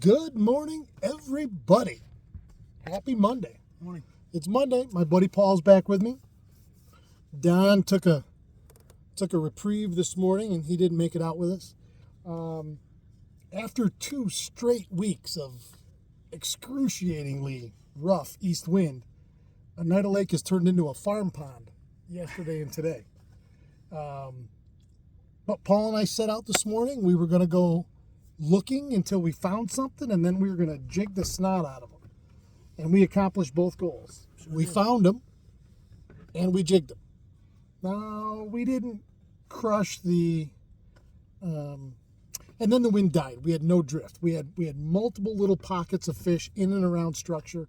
Good morning, everybody. Happy Monday. Morning. It's Monday. My buddy Paul's back with me. Don took a reprieve this morning, and he didn't make it out with us. After 2 straight weeks of excruciatingly rough east wind, ONEIDA Lake has turned into a farm pond yesterday and today. But Paul and I set out this morning. We were going to go looking until we found something, and then we were going to jig the snot out of them. And we accomplished both goals. We found them, and we jigged them. Now, we didn't crush the... and then the wind died. We had no drift. We had multiple little pockets of fish in and around structure,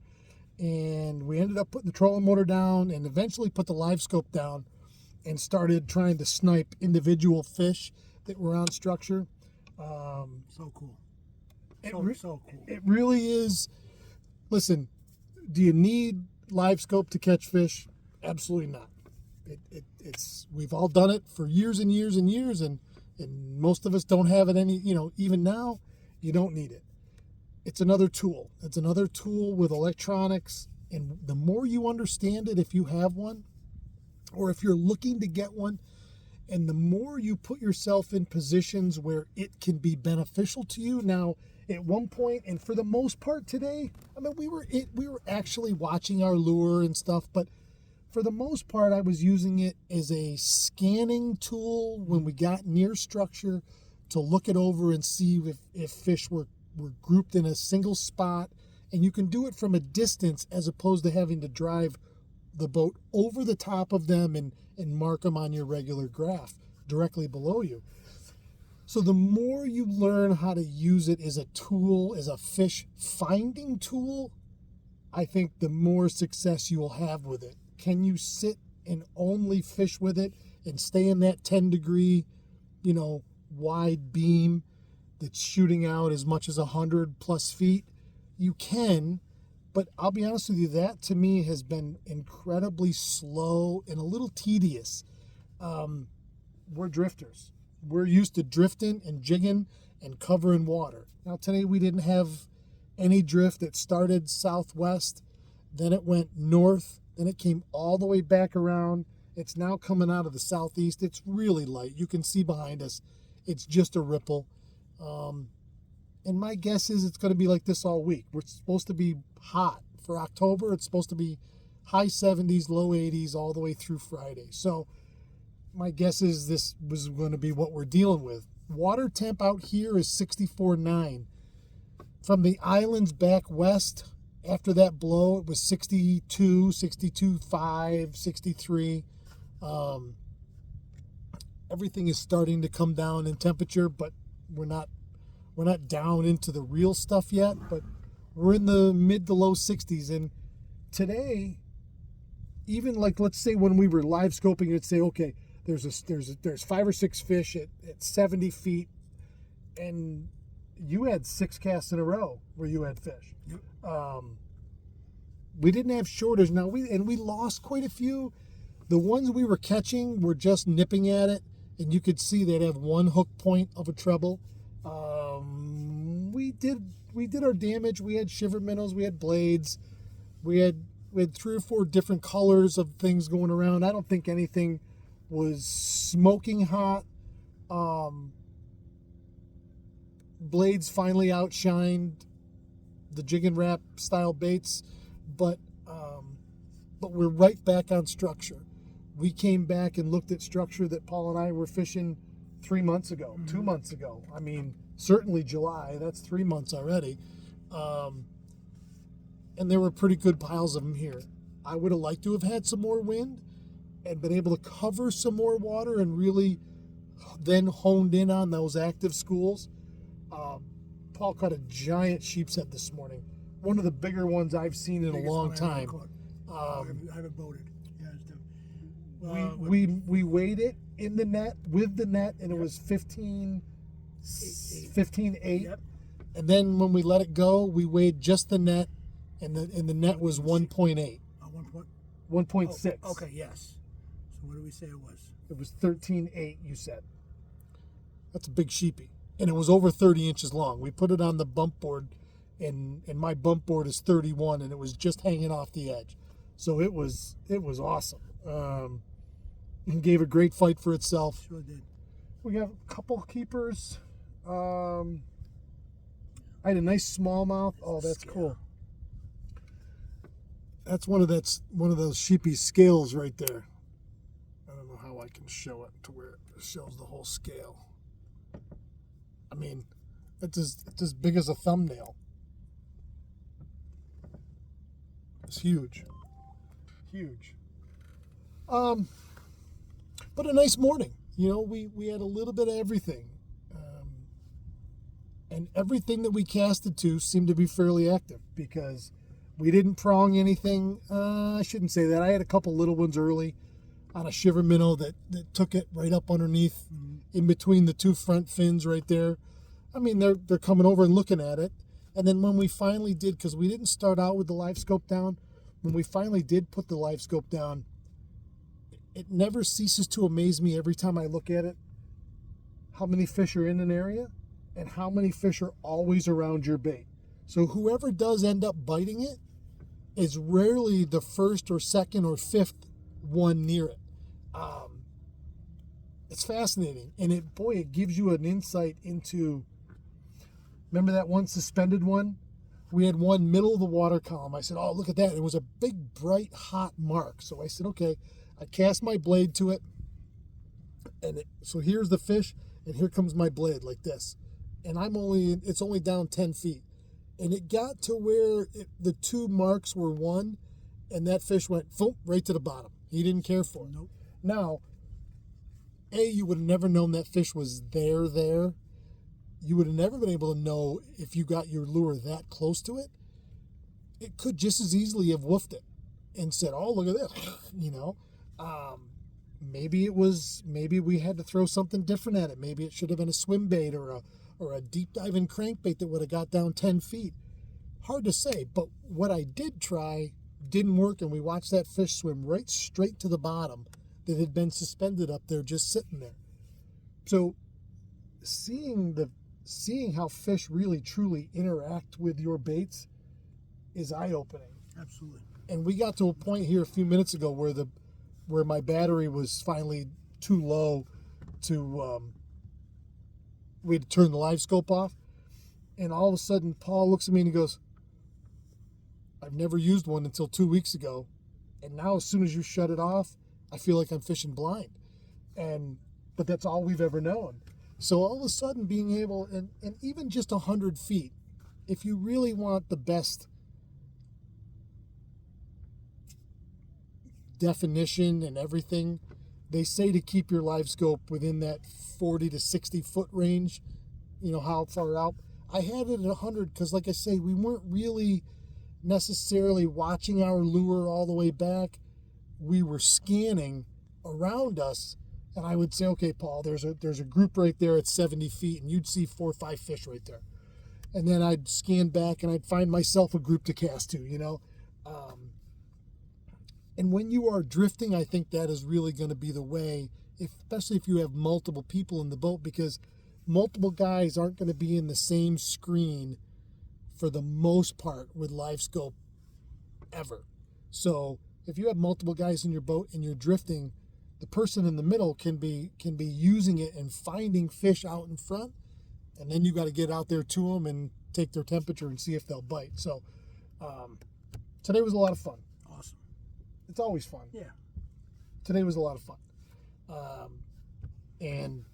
and we ended up putting the trolling motor down and eventually put the live scope down and started trying to snipe individual fish that were on structure. So cool. So cool. It really is. Listen, do you need live scope to catch fish? Absolutely not. It's we've all done it for years and years and years, and most of us don't have it any, even now, you don't need it. It's another tool. It's another tool with electronics, and the more you understand it, if you have one, or if you're looking to get one, and the more you put yourself in positions where it can be beneficial to you. Now, at one point, and for the most part today, we were actually watching our lure and stuff, but for the most part, I was using it as a scanning tool when we got near structure to look it over and see if fish were grouped in a single spot. And you can do it from a distance as opposed to having to drive the boat over the top of them and mark them on your regular graph directly below you. So the more you learn how to use it as a tool, as a fish finding tool, I think the more success you will have with it. Can you sit and only fish with it and stay in that 10-degree, wide beam that's shooting out as much as 100 plus feet? You can. But I'll be honest with you, that to me has been incredibly slow and a little tedious. We're drifters. We're used to drifting and jigging and covering water. Now today we didn't have any drift. It started southwest, then it went north, then it came all the way back around. It's now coming out of the southeast. It's really light. You can see behind us. It's just a ripple. And my guess is it's going to be like this all week. We're supposed to be hot for October. It's supposed to be high 70s, low 80s all the way through Friday. So my guess is this was going to be what we're dealing with. Water temp out here is 64.9. From the islands back west, after that blow, it was 62, 62.5, 63. Everything is starting to come down in temperature, but we're not down into the real stuff yet, but we're in the mid to low 60s. And today, even like, let's say when we were live scoping, you'd say, okay, there's 5 or 6 fish at 70 feet, and you had 6 casts in a row where you had fish. Yep. We didn't have shorters. Now we lost quite a few. The ones we were catching were just nipping at it, and you could see they'd have one hook point of a treble. We did our damage. We had shiver minnows. We had blades. We had 3 or 4 different colors of things going around. I don't think anything was smoking hot. Blades finally outshined the jig and wrap style baits, but we're right back on structure. We came back and looked at structure that Paul and I were fishing 3 months ago, 2 months ago. Certainly July, that's 3 months already. And there were pretty good piles of them here. I would have liked to have had some more wind and been able to cover some more water and really then honed in on those active schools. Paul caught a giant sheepshead this morning. One of the bigger ones I've seen in a long time. I haven't boated. Yeah, we weighed it in the net, with the net, and it was 15.8. Yep. And then when we let it go, we weighed just the net, and the net was 1.8. 1.6. Okay, yes. So what did we say it was? It was 13.8, you said. That's a big sheepy. And it was over 30 inches long. We put it on the bump board and my bump board is 31, and it was just hanging off the edge. So it was awesome. And gave a great fight for itself. Sure did. We have a couple keepers. I had a nice smallmouth. Oh, that's cool. That's one of those sheepy scales right there. I don't know how I can show it to where it shows the whole scale. I mean, it's as big as a thumbnail. It's huge. Huge. But a nice morning. You know, we had a little bit of everything. And everything that we casted to seemed to be fairly active because we didn't prong anything. I shouldn't say that. I had a couple little ones early on a shiver minnow that took it right up underneath, in between the two front fins right there. I mean, they're coming over and looking at it. And then when we finally did, because we didn't start out with the live scope down, when we finally did put the live scope down, it never ceases to amaze me every time I look at it how many fish are in an area and how many fish are always around your bait. So whoever does end up biting it is rarely the first or second or fifth one near it. It's fascinating, and it gives you an insight into. Remember that one suspended one? We had one middle of the water column. I said, "Oh, look at that!" It was a big, bright, hot mark. So I said, "Okay." I cast my blade to it, and so here's the fish, and here comes my blade like this, and it's only down 10 feet. And it got to where the two marks were one, and that fish went right to the bottom. He didn't care for it. Nope. Now, you would have never known that fish was there. You would have never been able to know if you got your lure that close to it. It could just as easily have woofed it and said, "Oh, look at this," you know. Maybe we had to throw something different at it. Maybe it should have been a swim bait or a deep diving crankbait that would have got down 10 feet. Hard to say, but what I did try didn't work, and we watched that fish swim right straight to the bottom that had been suspended up there, just sitting there. So seeing how fish really truly interact with your baits is eye-opening. Absolutely. And we got to a point here a few minutes ago where my battery was finally too low to we had to turn the live scope off, and all of a sudden Paul looks at me and he goes, "I've never used one until 2 weeks ago, and now as soon as you shut it off, I feel like I'm fishing blind." But that's all we've ever known. So all of a sudden being able, and even just 100 feet, if you really want the best definition and everything, they say to keep your live scope within that 40 to 60 foot range. You know, how far out. I had it at 100 because, like I say, we weren't really necessarily watching our lure all the way back. We were scanning around us, and I would say, "Okay, Paul, there's a group right there at 70 feet, and you'd see 4 or 5 fish right there." And then I'd scan back, and I'd find myself a group to cast to, you know. And when you are drifting, I think that is really going to be the way, especially if you have multiple people in the boat, because multiple guys aren't going to be in the same screen for the most part with live scope ever. So if you have multiple guys in your boat and you're drifting, the person in the middle can be using it and finding fish out in front, and then you got to get out there to them and take their temperature and see if they'll bite. So today was a lot of fun. Awesome. It's always fun. Yeah. Today was a lot of fun. And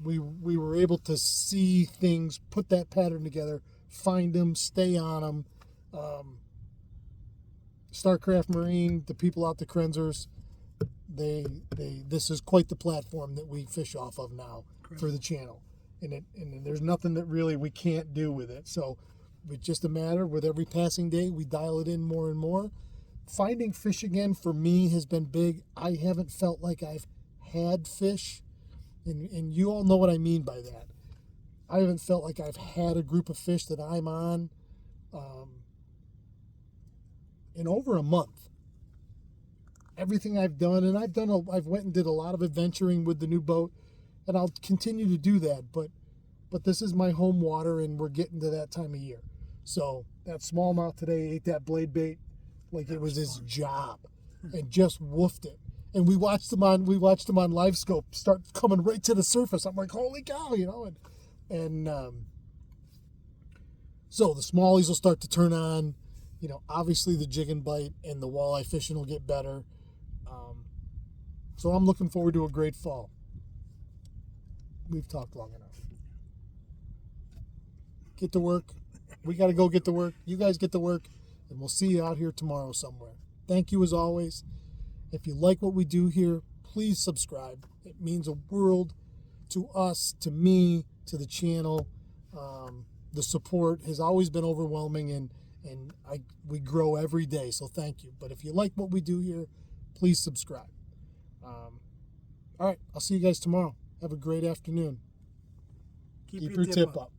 we were able to see things, put that pattern together, find them, stay on them. Starcraft Marine, the people out the Krenzers, this is quite the platform that we fish off of now. Correct. For the channel. And there's nothing that really we can't do with it. So it's just a matter, with every passing day, we dial it in more and more. Finding fish again for me has been big. I haven't felt like I've had fish, and you all know what I mean by that. I haven't felt like I've had a group of fish that I'm on in over a month. Everything I've done, and I've went and did a lot of adventuring with the new boat, and I'll continue to do that. But this is my home water, and we're getting to that time of year. So that smallmouth today ate that blade bait like it was his job, and just woofed it. And we watched him on live scope start coming right to the surface. I'm like, holy cow, you know. And so the smallies will start to turn on. You know, obviously the jig and bite and the walleye fishing will get better. So I'm looking forward to a great fall. We've talked long enough. Get to work. We got to go get to work. You guys get to work, and we'll see you out here tomorrow somewhere. Thank you as always. If you like what we do here, please subscribe. It means a world to us, to me, to the channel. The support has always been overwhelming, and we grow every day, so thank you. But if you like what we do here, please subscribe. All right, I'll see you guys tomorrow. Have a great afternoon. Keep your tip up.